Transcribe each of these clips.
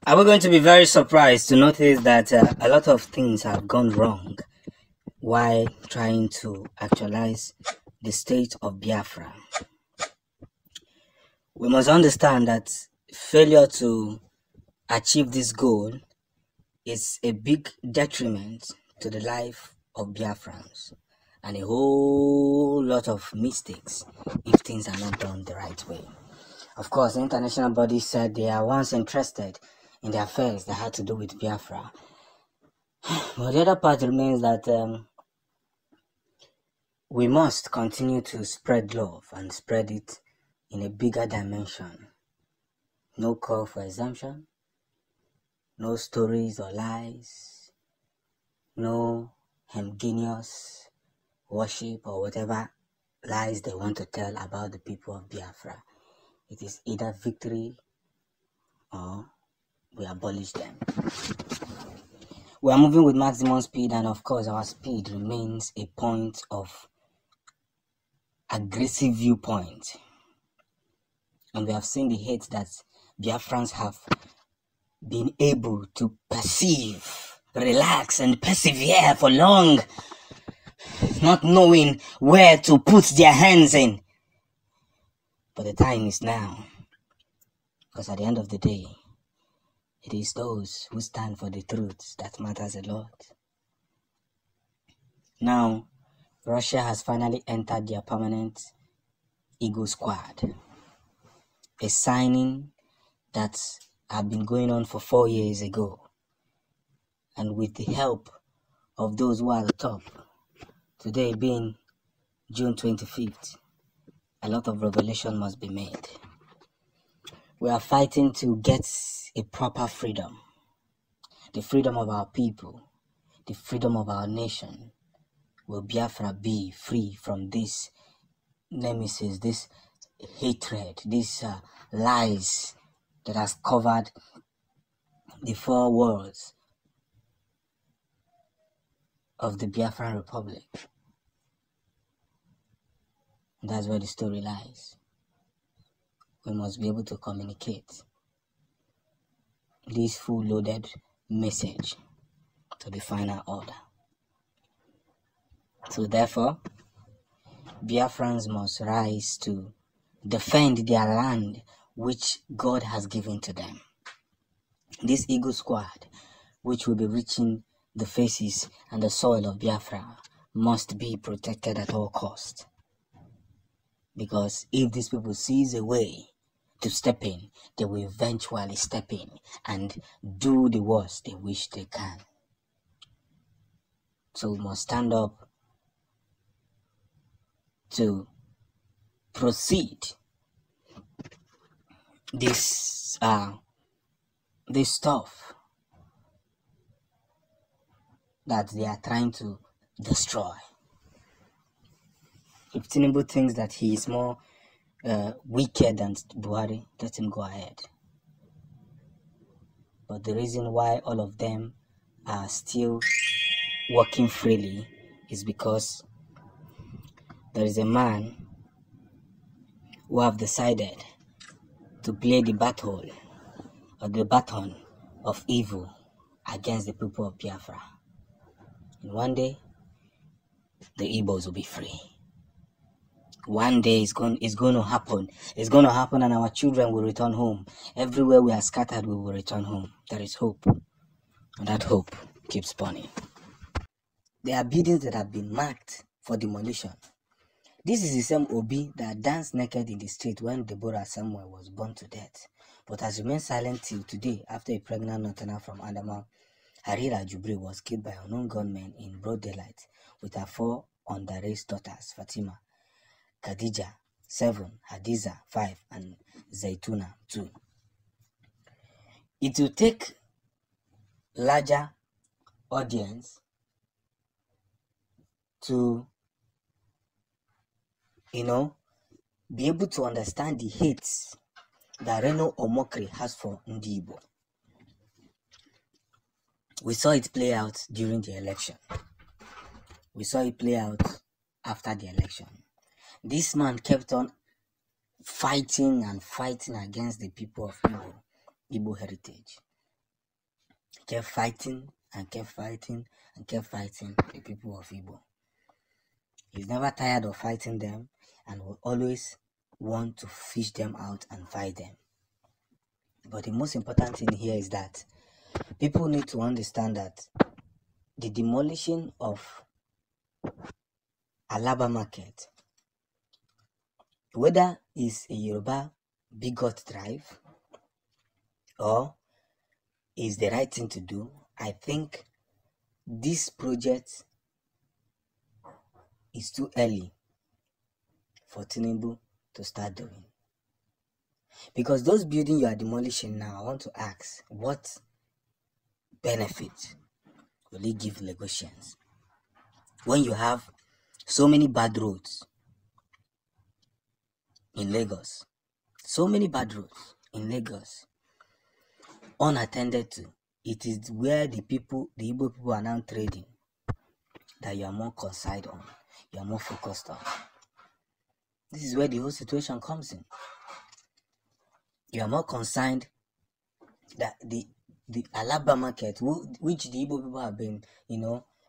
Are we going to be very surprised to notice that a lot of things have gone wrong while trying to actualize the state of Biafra? We must understand that failure to achieve this goal is a big detriment to the life of Biafrans and a whole lot of mistakes if things are not done the right way. Of course, the international body said they are once interested in the affairs that had to do with Biafra. But the other part remains that we must continue to spread love and spread it in a bigger dimension. No call for exemption, no stories or lies, no homogeneous worship or whatever lies they want to tell about the people of Biafra. It is either victory or we abolish them. We are moving with maximum speed, and of course our speed remains a point of aggressive viewpoint. And we have seen the hate that Biafrans have been able to perceive, relax and persevere for long, not knowing where to put their hands in. But the time is now, because at the end of the day, it is those who stand for the truth that matters a lot. Now, Russia has finally entered their permanent Eagle Squad, a signing that had been going on for 4 years ago. And with the help of those who are at the top, today being June 25th, a lot of revelation must be made. We are fighting to get a proper freedom, the freedom of our people, the freedom of our nation. Will Biafra be free from this nemesis, this hatred, these lies that has covered the 4 worlds of the Biafran Republic? And that's where the story lies. We must be able to communicate this full-loaded message to the final order. So therefore, Biafrans must rise to defend their land which God has given to them. This Eagle Squad, which will be reaching the faces and the soil of Biafra, must be protected at all costs. Because if these people seize a way to step in, they will eventually step in and do the worst they wish they can. So we must stand up to proceed this stuff that they are trying to destroy. If Tinubu thinks that he is more wicked than Buhari, let him go ahead. But the reason why all of them are still working freely is because there is a man who have decided to play the battle or the baton of evil against the people of Biafra. And one day, the Igbos will be free. One day it's going to happen. It's going to happen, and our children will return home. Everywhere we are scattered, we will return home. There is hope. And that hope keeps burning. There are buildings that have been marked for demolition. This is the same Obi that danced naked in the street when Deborah Samuel was burned to death, but has remained silent till today after a pregnant Northerner from Adama, Harira Jubri, was killed by unknown gunmen in broad daylight with her 4 underage daughters, Fatima, Khadija 7, Hadiza 5, and Zaituna 2. It will take larger audience to be able to understand the hate that Reno Omokri has for Ndi Igbo. We saw it play out during the election. We saw it play out after the election. This man kept on fighting and fighting against the people of Igbo heritage. kept fighting and kept fighting and kept fighting the people of Igbo. He's never tired of fighting them and will always want to fish them out and fight them. But the most important thing here is that people need to understand that the demolition of Alaba market, whether it's a Yoruba bigot drive or is the right thing to do, I think this project is too early for Tinubu to start doing. Because those buildings you are demolishing now, I want to ask, what benefit will it give Lagosians when you have so many bad roads in Lagos? So many bad roads in Lagos, unattended to. It is where the Igbo people are now trading that you are more concerned on, you are more focused on. This is where the whole situation comes in. You are more concerned that the Alaba market, which the Igbo people have been,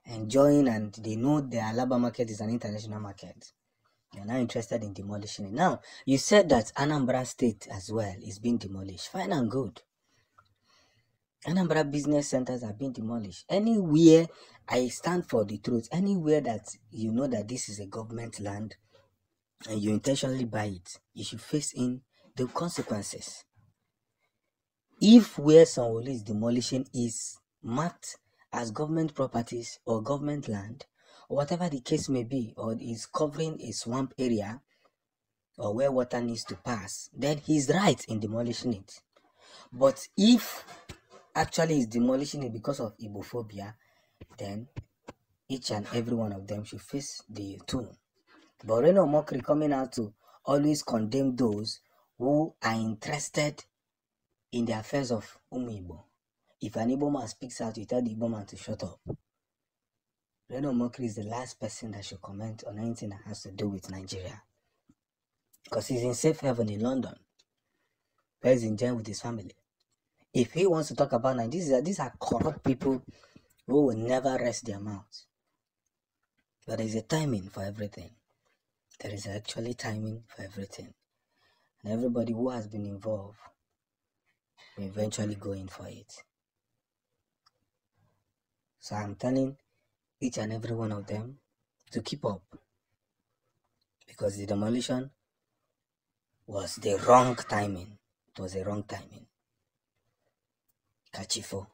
enjoying, and they know the Alaba market is an international market. You're now interested in demolishing it. Now, you said that Anambra State as well is being demolished. Fine and good. Anambra business centers are being demolished. Anywhere, I stand for the truth, anywhere that you know that this is a government land and you intentionally buy it, you should face in the consequences. If where Sanwo-Olu is demolishing is marked as government properties or government land, or whatever the case may be, or is covering a swamp area or where water needs to pass, then he's right in demolishing it. But if actually he's demolishing it because of Igbophobia, then each and every one of them should face the tune. But Reno Mokri coming out to always condemn those who are interested in the affairs of Igbo. If an Igbo man speaks out, you tell the Igbo man to shut up. Reno Mokri is the last person that should comment on anything that has to do with Nigeria. Because he's in safe haven in London, where he's enjoying with his family. If he wants to talk about Nigeria, these are corrupt people who will never rest their mouths. But there is a timing for everything. There is actually timing for everything. And everybody who has been involved will eventually go in for it. So I'm telling each and every one of them to keep up. Because the demolition was the wrong timing. It was a wrong timing. Kachifo.